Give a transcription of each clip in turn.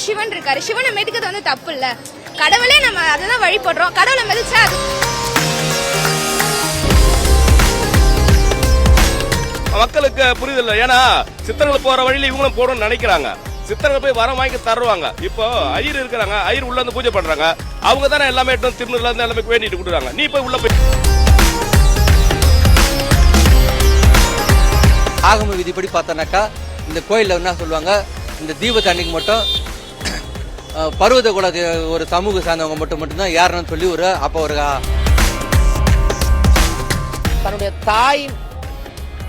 சிவன் இருக்காரு. சிவனை மிதிக்கிறது வந்து தப்பு இல்ல. கடவுளே நம்ம அததான் வழிபடுறோம். கடவுளை மிதிச்சா அது மக்களுக்கு புரிதல். ஏன்னா சித்தர்கள் போற வழியில இவங்களும் போடணும்னு நினைக்கிறாங்க. சித்தர்கள் போய் வரம் வாங்கி தருவாங்க. இப்போ ஐயர் இருக்கிறாங்க, ஐயர் உள்ள இருந்து பூஜை பண்றாங்க. அவங்க தானே எல்லாமே திருநூறுல இருந்து எல்லாமே வேண்டிட்டு கொடுக்குறாங்க. நீ போய் உள்ள போய் ஆகம விதிப்படி பார்த்தோன்னாக்கா இந்த கோயிலில் என்ன சொல்லுவாங்க, இந்த தீபத்தை அன்னைக்கு மட்டும் பருவத குல ஒரு சமூக சார்ந்தவங்க மட்டும்தான் ஏறணும்னு சொல்லி அப்போ ஒரு தன்னுடைய தாய்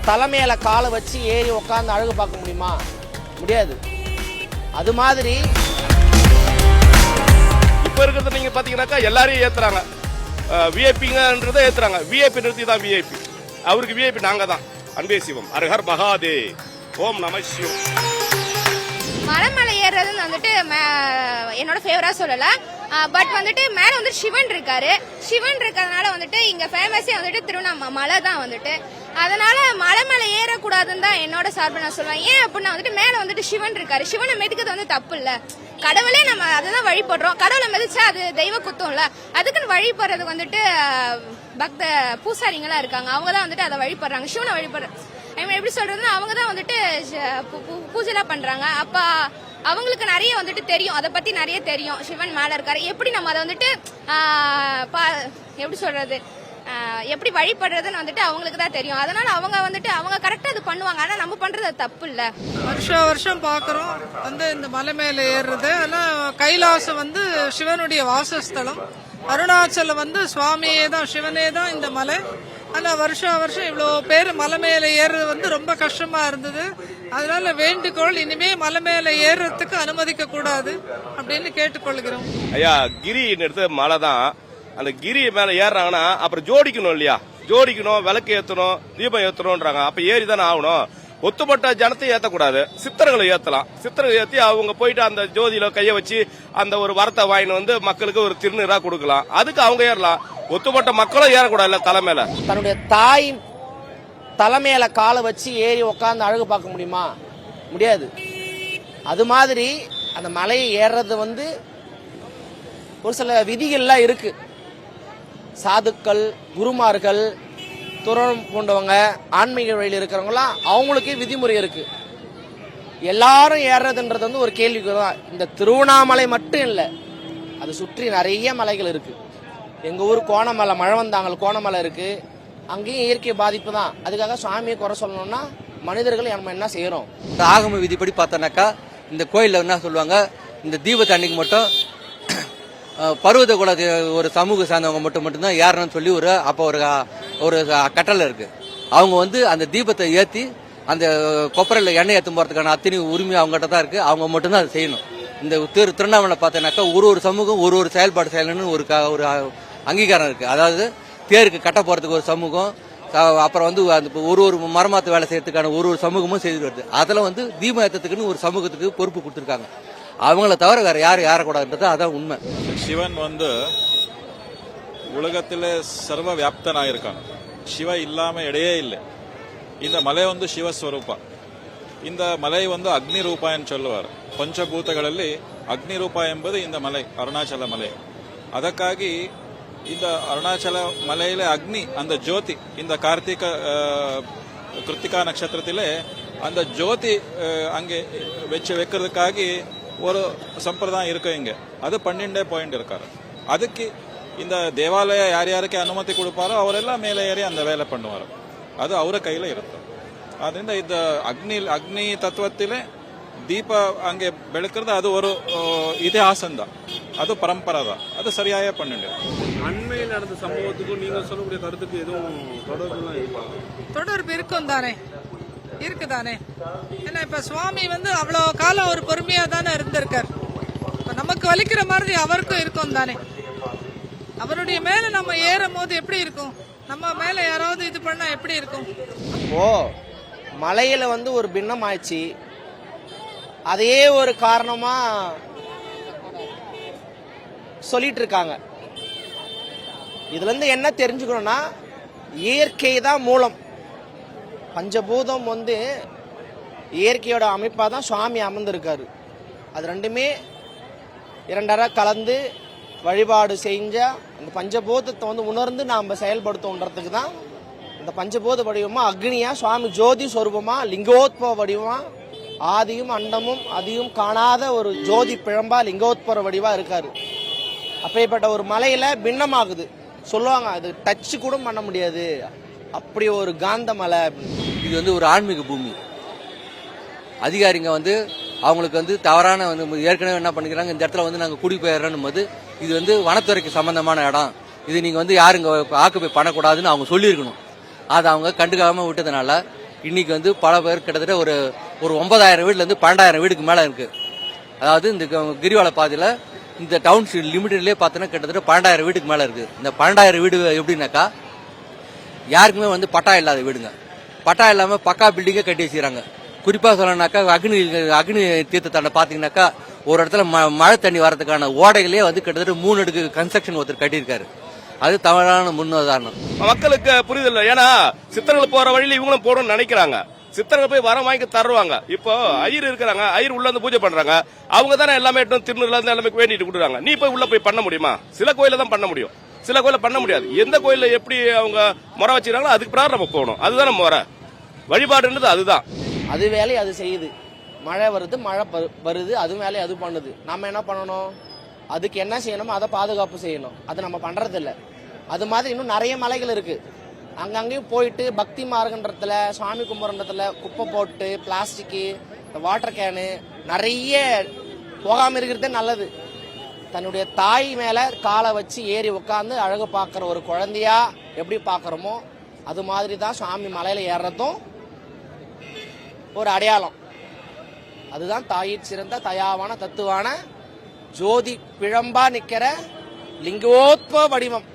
தலைமையில காலை வச்சு ஏறி உட்காந்து அழகு பார்க்க முடியுமா? முடியாது. அது மாதிரி இப்ப இருக்கிறது நீங்க பாத்தீங்கன்னாக்கா எல்லாரையும் ஏத்துறாங்க. விஐபிங்கன்றதை ஏத்துறாங்க. விஐபி நிறுத்தி தான் விஐபி. அவருக்கு விஐபி நாங்க தான். அன்பே சிவம், ஹர் மகாதே, ஓம் நம சிவம். மலை ஏறுறதுன்னு வந்துட்டு என்னோட ஃபேவரா சொல்லல. பட் வந்துட்டு மேல வந்துட்டு சிவன் இருக்காரு. சிவன் இருக்கிறதுனால வந்துட்டு இங்க ஃபேமஸே வந்துட்டு திருவண்ணாமலை தான் வந்துட்டு. அதனால மலை ஏறக்கூடாதுன்னு தான் என்னோட சார்பு நான் சொல்லுவேன். ஏன் அப்படின்னா வந்துட்டு மேல வந்துட்டு சிவன் இருக்காரு. சிவனை மிதிக்கிறது வந்து தப்பு இல்ல. கடவுளே நம்ம அததான் வழிபடுறோம். கடவுளை மிதிச்சா அது தெய்வ குத்தம் இல்ல. அதுக்குன்னு வழிபடுறது வந்துட்டு பக்த பூசாரிங்களா இருக்காங்க. அவங்க தான் வந்துட்டு அதை வழிபடுறாங்க. சிவனை வழிபடுற எப்படி சொல்றதுன்னா அவங்க தான் வந்துட்டு பூஜைலாம் பண்றாங்க. அப்ப அவங்களுக்கு நிறைய வந்துட்டு தெரியும். அதை பத்தி நிறைய தெரியும். சிவன் மேல இருக்காரு. எப்படி நம்ம அதை வந்துட்டு எப்படி சொல்றது, எப்படி வழிபடுறதுன்னு வந்துட்டு அவங்களுக்கு தான் தெரியும். அதனால அவங்க கரெக்டா அது பண்ணுவாங்க. ஆனா நம்ம பண்றது தப்பு இல்ல. வருஷம் பாக்குறோம் இந்த மலை மேல ஏறுறது. அதெல்லாம் கைலாசம் சிவனுடைய வாசஸ்தலம். அருணாச்சலம் சுவாமியே தான், சிவனே தான் இந்த மலை. ஆனா வருஷம் இவ்வளவு பேர் மலை மேல ஏறுறது ரொம்ப கஷ்டமா இருந்தது. அதனால வேண்டுகோள், இனிமே மலை மேல ஏறுறதுக்கு அனுமதிக்க கூடாது அப்படின்னு கேட்டுக்கொள்கிறோம். ஐயா, கிரி எடுத்து மலை தான். அந்த கிரி மேல ஏறாங்கன்னா அப்புறம் ஜோடிக்கணும் இல்லையா? ஜோடிக்கணும், விளக்கு ஏத்தணும், தீபம் ஏத்தணும்ன்றாங்க. அப்ப ஏறி தானே ஆகணும். ஒத்துப்பட்ட ஜனத்தை ஏத்தக்கூடாது, சித்தர்களை ஏத்தலாம். சித்தர்களை ஏத்தி அவங்க போயிட்டு அந்த ஜோதியில கைய வச்சு அந்த ஒரு வரத்தை வாங்கிட்டு மக்களுக்கு ஒரு திருநீரா கொடுக்கலாம். அதுக்கு அவங்க ஏறலாம். ஒத்துப்பட்ட மக்களும் ஏறக்கூடாது தலைமையில. தன்னுடைய தாய் தலைமையில காலை வச்சு ஏறி உட்காந்து அழகு பார்க்க முடியுமா? முடியாது. அது மாதிரி அந்த மலையை ஏறுறது ஒரு சில விதிகள்லாம் இருக்கு. சாதுக்கள், குருமார்கள், துறம் போன்றவங்க, ஆன்மீக வழியில் இருக்கிறவங்களாம் அவங்களுக்கே விதிமுறை இருக்கு. எல்லாரும் ஏறுறதுன்றது ஒரு கேள்விக்கு தான். இந்த திருவண்ணாமலை மட்டும் இல்லை, அது சுற்றி நிறைய மலைகள் இருக்கு. எங்க ஊர் கோணமலை, மழவந்தாங்கல் கோணமலை இருக்கு. அங்கேயும் இயற்கை பாதிப்பு தான். அதுக்காக சுவாமியை குறை சொல்லணும்னா மனிதர்கள் நம்ம என்ன செய்யறோம்? ஆகம விதிப்படி பார்த்தோன்னாக்கா இந்த கோயிலில் என்ன சொல்லுவாங்க, இந்த தீபத்தை அன்னைக்கு மட்டும் பருவத குல ஒரு சமூக சார்ந்தவங்க மட்டும்தான் ஏறணும்னு சொல்லி அப்போ ஒரு கட்டளை இருக்கு. அவங்க அந்த தீபத்தை ஏற்றி அந்த கொப்பரையில் எண்ணெய் ஏற்றும் போறதுக்கான அத்தனை உரிமை அவங்ககிட்ட தான் இருக்கு. அவங்க மட்டும்தான் அதை செய்யணும். இந்த திருவண்ணாமலை பார்த்தோன்னாக்கா ஒரு சமூகம் ஒரு செயல்பாடு செய்யணும்னு ஒரு அங்கீகாரம் இருக்கு. அதாவது தேருக்கு கட்ட போறதுக்கு ஒரு சமூகம், அப்புறம் அந்த ஒரு மரமாத்து வேலை செய்யறதுக்கான ஒரு சமூகமும் செய்து வருது. அதில் தீபம் ஏற்றத்துக்குன்னு ஒரு சமூகத்துக்கு பொறுப்பு கொடுத்துருக்காங்க. அவங்கள தவிர வேற யாரும் ஏறக்கூடாதுன்றது அதான் உண்மை. சிவன் உலகத்திலே சர்வ வியாப்தனாயிருக்கான். சிவ இல்லாம இடையே இல்லை. இந்த மலை ಶಿವಸ್ವರೂಪ. இந்த மலை ಅಗ್ನಿ ರೂಪ ಎಂದು சொல்லுவார். ಪಂಚಭೂತಗಳಲ್ಲಿ ಅಗ್ನಿ ರೂಪ ಎಂಬುದು இந்த மலை, ಅರುಣಾಚಲ ಮಲೆ. ಅದಕ್ಕಾಗಿ இந்த அருணாச்சல மலையில அக்னி, அந்த ஜோதி, இந்த கிருத்திகா நட்சத்திரத்திலே அந்த ஜோதி அங்கே வச்சு வைக்கிறதுக்காக ஒரு சம்பிரதாயம் இருக்கு இங்க. அது 12 பாயிண்ட் இருக்காரு. அதுக்கு இந்த தேவாலய யாருக்கு அனுமತಿ கொடுப்பாரோ ಅವರೆಲ್ಲ ಮೇಲೆ ಏರಿ அந்த வேலை பண்ணுவார். அது ಅವರ கையில இருக்கு. ಅದರಿಂದ ಇದು ಅಗ್ನಿ ತತ್ವத்திலே ದೀಪ அங்கே ಬೆಳக்கிறது அது ஒரு இதிகாசம் தான். அது பரம்பரை தான். அது சரியாக பண்ணிட்டு. அண்மையில் நடந்த சம்பவத்துக்கும் நீங்க சொல்லக்கூடிய கருத்துக்கு எதுவும் தொடர்பு இருக்கும் தானே? இருக்குதானே? ஏன்னா இப்ப சுவாமி அவ்வளவு காலம் ஒரு பொறுமையா தானே இருந்திருக்கார். நமக்கு வலிக்கிற மாதிரி அவருக்கும் இருக்கும் தானே? அவருடைய மேல நம்ம ஏறும் போது எப்படி இருக்கும்? நம்ம மேல யாராவது இது பண்ணா எப்படி இருக்கும்? ஓ, மலையில ஒரு பின்னம் ஆயிடுச்சு. அதே ஒரு காரணமா சொல்லிட்டு இருக்காங்க. இதுல இருந்து என்ன தெரிஞ்சுக்கணும்னா, இயற்கை தான் மூலம். பஞ்சபூதம் இயற்கையோட அமைப்பா தான் சுவாமி அமர்ந்திருக்காரு. அது ரெண்டுமே இரண்டரை கலந்து வழிபாடு செஞ்ச அந்த பஞ்சபூதத்தை வந்து உணர்ந்து நாம் செயல்படுத்தோன்றதுக்கு தான் இந்த பஞ்சபூத வடிவமா அக்னியா சுவாமி ஜோதி சொரூபமா லிங்கோத்பவ வடிவமா ஆதியும் அண்டமும் அதியும் காணாத ஒரு ஜோதி பிழம்பா லிங்கோத்பவ வடிவா இருக்காரு. அப்பேற்பட்ட ஒரு மலையில பின்னமாகுது சொல்லுவாங்க, அது டச் கூட பண்ண முடியாது, அப்படி ஒரு காந்த மலை. இது வந்து ஒரு ஆன்மீக பூமி. அதிகாரிங்க வந்து அவங்களுக்கு வந்து தவறான வந்து ஏற்கனவே என்ன பண்ணிக்கிறாங்க, இந்த இடத்துல வந்து நாங்கள் குடிபெயர்றோம் போது இது வந்து வனத்துறைக்கு சம்பந்தமான இடம், இது நீங்க வந்து யாருங்க ஆக்குப்பை பண்ணக்கூடாதுன்னு அவங்க சொல்லியிருக்கணும். அதை அவங்க கண்டுக்காம விட்டதுனால இன்னைக்கு வந்து பல பேர் கிட்டத்தட்ட ஒரு 9,000 வீடுல இருந்து 12,000 வீடுக்கு மேல இருக்கு. அதாவது இந்த கிரிவல பாதையில இந்த டவுன்ஷிப் லிமிட்டட்லயே பார்த்தோன்னா கிட்டத்தட்ட 12,000 வீட்டுக்கு மேல இருக்கு. இந்த 12,000 வீடு எப்படின்னாக்கா யாருக்குமே வந்து பட்டா இல்லாத வீடுங்க. பட்டா இல்லாம பக்கா பில்டிங்கே கட்டி வச்சுக்கிறாங்க. குறிப்பா சொல்லணும்னாக்கா அக்னி தீர்த்தத்தாண்ட பாத்தீங்கன்னாக்கா ஒரு இடத்துல மழை தண்ணி வரதுக்கான ஓடைகளே வந்து கிட்டத்தட்ட 3 அடுக்கு கன்ஸ்ட்ரக்ஷன் ஒருத்தர் கட்டியிருக்காரு. அது தவறான முன்னுதாரணம். மக்களுக்கு புரிதல். ஏன்னா சித்தர்கள் போற வழியில இவங்களும் போடணும்னு நினைக்கிறாங்க. சித்தர்கள் போய் வரம் வாங்கி தருவாங்க. இப்போ ஐயர் இருக்கிறாங்க, ஐயர் உள்ள வந்து பூஜை பண்றாங்க, அவங்க தானே எல்லாமே திருநூறுல இருந்து எல்லாமே வேண்டிட்டு கொடுக்குறாங்க. நீ போய் உள்ள போய் பண்ண முடியுமா? சில கோயில தான் பண்ண முடியும், சில கோயில பண்ண முடியாது. எந்த கோயில எப்படி அவங்க முறை வச்சுக்கிறாங்களோ அதுக்கு பிறகு நம்ம போகணும். அதுதானே முறை. வழிபாடுன்றது அதுதான். அது வேலையை அது செய்யுது. மழை வருது, மழை வருது, அது வேலையை அது பண்ணுது. நம்ம என்ன பண்ணணும்? அதுக்கு என்ன செய்யணுமோ அதை பாதுகாப்பு செய்யணும். அது நம்ம பண்றது இல்லை. அது மாதிரி இன்னும் நிறைய மலைகள் இருக்கு. அங்கங்கேயும் போயிட்டு பக்தி மார்க்கன்றதுல சாமி கும்பிட்றதுல குப்பை போட்டு பிளாஸ்டிக்கு வாட்டர் கேனு நிறைய போகாம இருக்கிறதே நல்லது. தன்னுடைய தாய் மேல காலை வச்சு ஏறி உட்காந்து அழகு பார்க்குற ஒரு குழந்தையா எப்படி பார்க்குறோமோ அது மாதிரி தான் சுவாமி மலையில ஏறுறதும் ஒரு அடையாளம். அதுதான் தாயிற் சிறந்த தயாவான தத்துவான ஜோதி பிழம்பா நிக்கிற லிங்கோத்பவ வடிவம்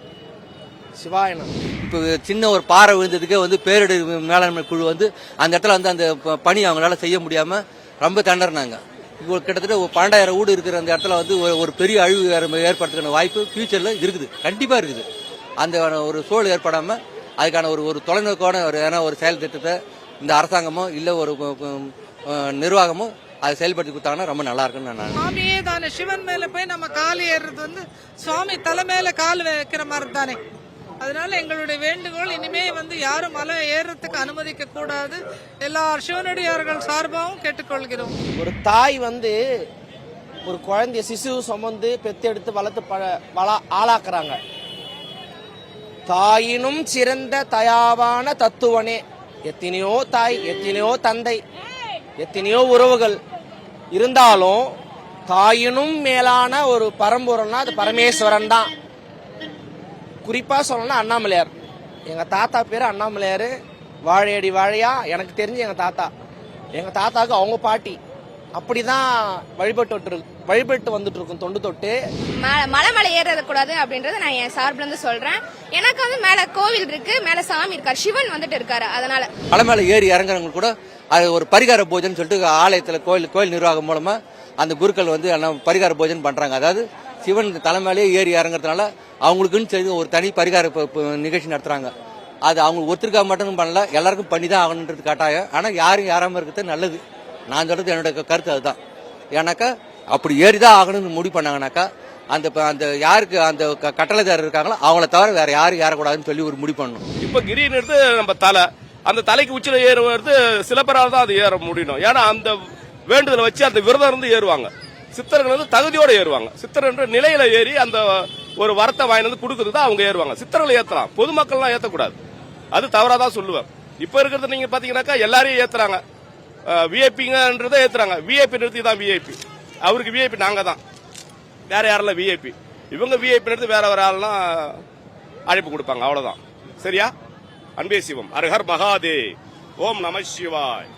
சிவாயனம். இப்போ சின்ன ஒரு பாறை விழுந்ததுக்கே வந்து பேரிடர் மேலாண்மை குழு வந்து அந்த இடத்துல வந்து அந்த பணி அவங்களால செய்ய முடியாம ரொம்ப தண்டர்னாங்க. இப்போ கிட்டத்தட்ட 12,000 வீடு இருக்கிற அந்த இடத்துல வந்து ஒரு பெரிய அழிவு ஏற்படுத்துக்கான வாய்ப்பு ஃபியூச்சர்ல இருக்குது, கண்டிப்பா இருக்குது. அந்த ஒரு சூழல் ஏற்படாம அதுக்கான ஒரு தொலைநோக்கான ஒரு செயல் திட்டத்தை இந்த அரசாங்கமோ இல்ல ஒரு நிர்வாகமோ அதை செயல்படுத்தி கொடுத்தாங்கன்னா ரொம்ப நல்லா இருக்குன்னு நான். சுவாமியே தானே சிவன் மேல போய் நம்ம கால் ஏறுறது வந்து சுவாமி தலை மேல கால் வைக்கிற மாதிரி தானே. அதனால எங்களுடைய வேண்டுகோள், இனிமே வந்து யாரும் மலை ஏறத்துக்கு அனுமதிக்க கூடாது. எல்லா சிவனடியார்கள் சார்பாகவும் கேட்டுக்கொள்கிறோம். ஒரு தாய் வந்து ஒரு குழந்தைய சிசு சுமந்து பெத்தெடுத்து வளர்த்து ஆளாக்குறாங்க. தாயினும் சிறந்த தயாவான தத்துவனே. எத்தனையோ தாய், எத்தனையோ தந்தை, எத்தனையோ உறவுகள் இருந்தாலும் தாயினும் மேலான ஒரு பரம்பொருள்னா அது பரமேஸ்வரன் தான். குறிப்பா சொல்லணும்னா அண்ணாமலையார். எங்க தாத்தா பேரு அண்ணாமலையார். வாழையடி வாழையா எனக்கு தெரிஞ்சு எங்க தாத்தாவுக்கு அவங்க பாட்டி அப்படிதான் வழிபட்டு வந்துட்டு இருக்கும் தொண்டு தொட்டு. மலை ஏறது கூடாது அப்படின்றத நான் என் சார்பில் இருந்து சொல்றேன். எனக்கு வந்து மேல கோவில் இருக்கு, மேல சாமி இருக்காரு, சிவன் வந்துட்டு இருக்காரு. அதனால மலை மேல ஏறி இறங்குறவங்க கூட அது ஒரு பரிகார பூஜைன்னு சொல்லிட்டு ஆலயத்துல கோயில் நிர்வாகம் மூலமா அந்த குருக்கள் வந்து பரிகார பூஜை பண்றாங்க. அதாவது சிவன் தலைமையிலேயே ஏறி இறங்குறதுனால அவங்களுக்குன்னு செய்து ஒரு தனி பரிகார நிகழ்ச்சி நடத்துறாங்க. அது அவங்க ஒருத்தருக்காக மட்டும் பண்ணல, எல்லாருக்கும் பண்ணி தான் ஆகணுன்றது கட்டாயம். ஆனா யாரும் ஏறாம இருக்கிறது நல்லது. நான் சொல்றது என்னோட கருத்து அதுதான். ஏன்னாக்கா அப்படி ஏறிதான் ஆகணும்னு முடிவு பண்ணாங்கனாக்கா அந்த யாருக்கு அந்த கட்டளைதாரர் இருக்காங்களோ அவங்கள தவிர வேற யாரும் ஏறக்கூடாதுன்னு சொல்லி ஒரு முடிவு பண்ணணும். இப்ப கிரின்னு எடுத்து நம்ம தலை, அந்த தலைக்கு உச்சில ஏறுவது சில பேரால் தான் அது ஏற முடியும். ஏன்னா அந்த வேண்டுதலை வச்சு அந்த விரதம் இருந்து ஏறுவாங்க. சித்தர்கள் வந்து தகுதியோட ஏறுவாங்க. சித்தர் என்ற நிலையில ஏறி அந்த ஒரு வரத்தை வாங்கி வந்து கொடுக்கறது தான் அவங்க ஏறுவாங்க. சித்தர்களை ஏத்தலாம், பொதுமக்கள்லாம் ஏத்தக்கூடாது. அது தவறாதான் சொல்லுவேன். இப்ப இருக்கிறது நீங்க பாத்தீங்கன்னாக்கா எல்லாரையும் ஏத்துறாங்க. விஐபிங்கன்றதை ஏத்துறாங்க. விஐபி நிறுத்தி தான் விஐபி. அவருக்கு விஐபி நாங்க தான், வேற யாரெல்லாம் விஐபி. இவங்க விஐபி நிறுத்தி வேற ஆள்லாம் அழைப்பு கொடுப்பாங்க. அவ்வளவுதான். சரியா? அன்பே சிவம். ஹர் ஹர் மகாதேவ். ஓம் நம சிவாய்.